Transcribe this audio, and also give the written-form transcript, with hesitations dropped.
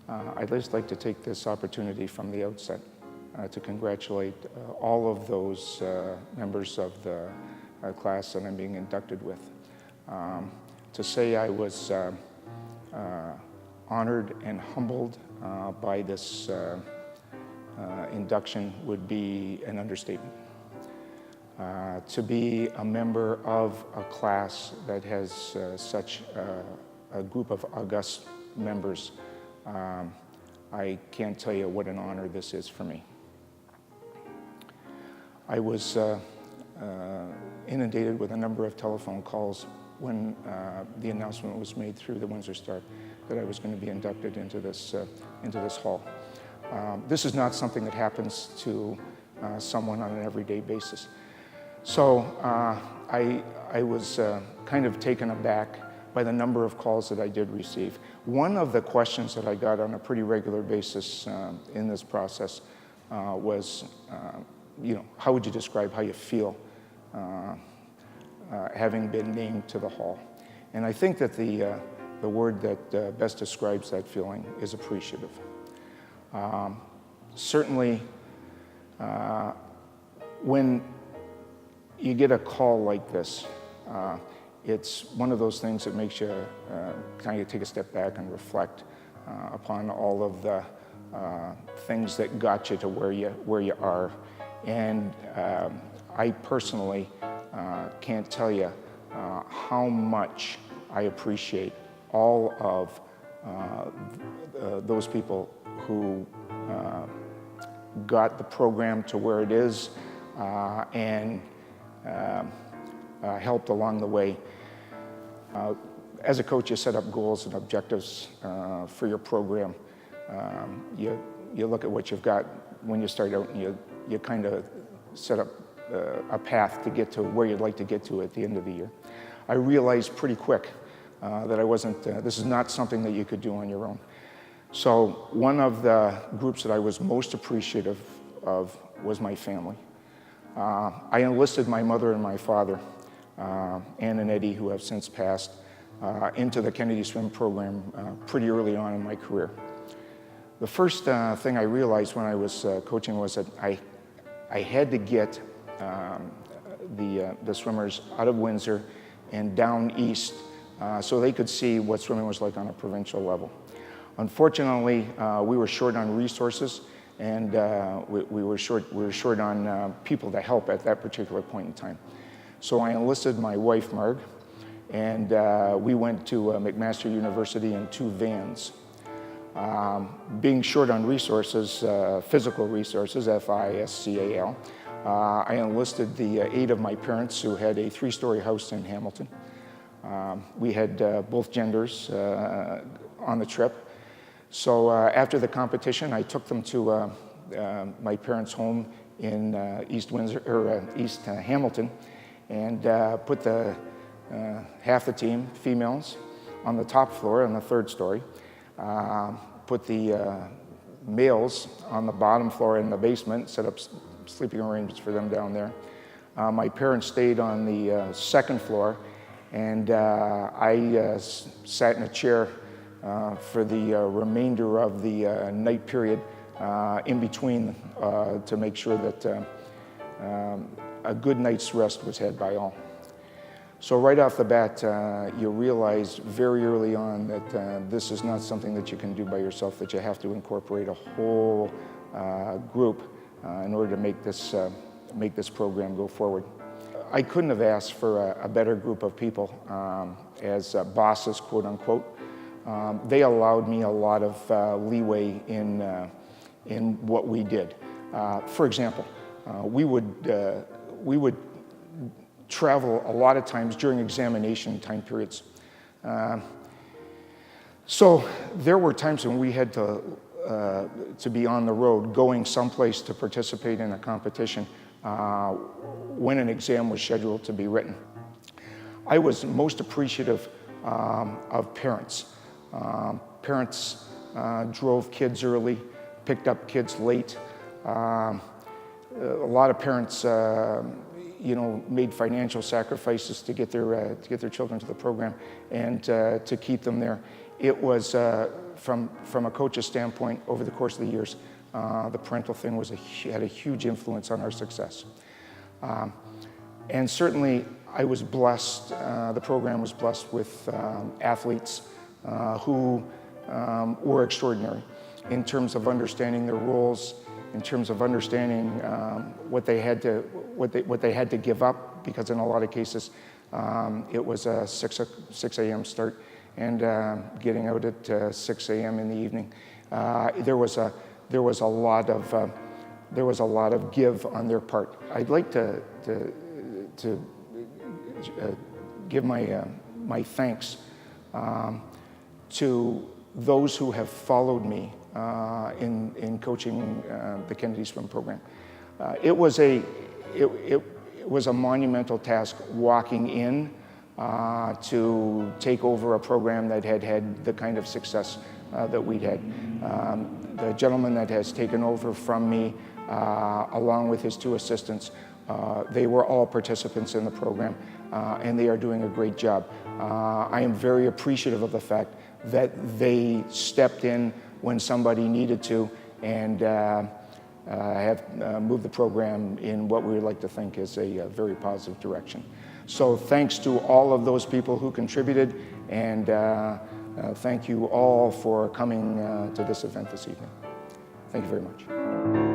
I'd just like to take this opportunity from the outset to congratulate all of those members of the class that I'm being inducted with. To say I was honored and humbled by this induction would be an understatement. To be a member of a class that has such a group of august members, I can't tell you what an honor this is for me. I was inundated with a number of telephone calls when the announcement was made through the Windsor Star that I was going to be inducted into this hall. This is not something that happens to someone on an everyday basis. So I was kind of taken aback by the number of calls that I did receive. One of the questions that I got on a pretty regular basis in this process was, how would you describe how you feel having been named to the hall? And I think that the word that best describes that feeling is appreciative. Certainly, when you get a call like this, it's one of those things that makes you kind of take a step back and reflect upon all of the things that got you to where you are. And I personally can't tell you how much I appreciate all of those people who got the program to where it is and helped along the way. As a coach, you set up goals and objectives for your program. You look at what you've got when you start out, and you kind of set up a path to get to where you'd like to get to at the end of the year. I realized pretty quick that I wasn't, this is not something that you could do on your own. So one of the groups that I was most appreciative of was my family. I enlisted my mother and my father, Ann and Eddie, who have since passed, into the Kennedy Swim program pretty early on in my career. The first thing I realized when I was coaching was that I had to get the swimmers out of Windsor and down east so they could see what swimming was like on a provincial level. Unfortunately, we were short on resources, and we were short on people to help at that particular point in time. So I enlisted my wife, Marg, and we went to McMaster University in 2 vans. Being short on resources, physical resources, FISCAL, I enlisted the aid of my parents, who had a 3-story house in Hamilton. We had both genders on the trip. So after the competition, I took them to my parents' home in East Windsor, or East Hamilton, and put half the team, females, on the top floor on the 3rd story. Put the males on the bottom floor in the basement, set up sleeping arrangements for them down there. My parents stayed on the 2nd floor, and I sat in a chair for the remainder of the night period in between to make sure that a good night's rest was had by all. So right off the bat, you realize very early on that this is not something that you can do by yourself, that you have to incorporate a whole group in order to make this program go forward. I couldn't have asked for a better group of people as bosses, quote unquote. They allowed me a lot of leeway in what we did. For example, we would travel a lot of times during examination time periods. So there were times when we had to be on the road, going someplace to participate in a competition when an exam was scheduled to be written. I was most appreciative of parents. Parents drove kids early, picked up kids late. A lot of parents made financial sacrifices to get their children to the program and to keep them there. it was, from a coach's standpoint, over the course of the years, the parental thing had a huge influence on our success. And certainly, I was blessed, the program was blessed with athletes who were extraordinary in terms of understanding their roles, in terms of understanding what they had to give up, because in a lot of cases it was a 6 a.m. start and getting out at 6 a.m. in the evening. There was a lot of give on their part. I'd like to give my thanks to those who have followed me in coaching the Kennedy Swim program. It was a monumental task walking in to take over a program that had the kind of success that we'd had. The gentleman that has taken over from me, along with his 2 assistants, they were all participants in the program, and they are doing a great job. I am very appreciative of the fact that they stepped in when somebody needed to, and have moved the program in what we would like to think is a very positive direction. So thanks to all of those people who contributed, and thank you all for coming to this event this evening. Thank you very much.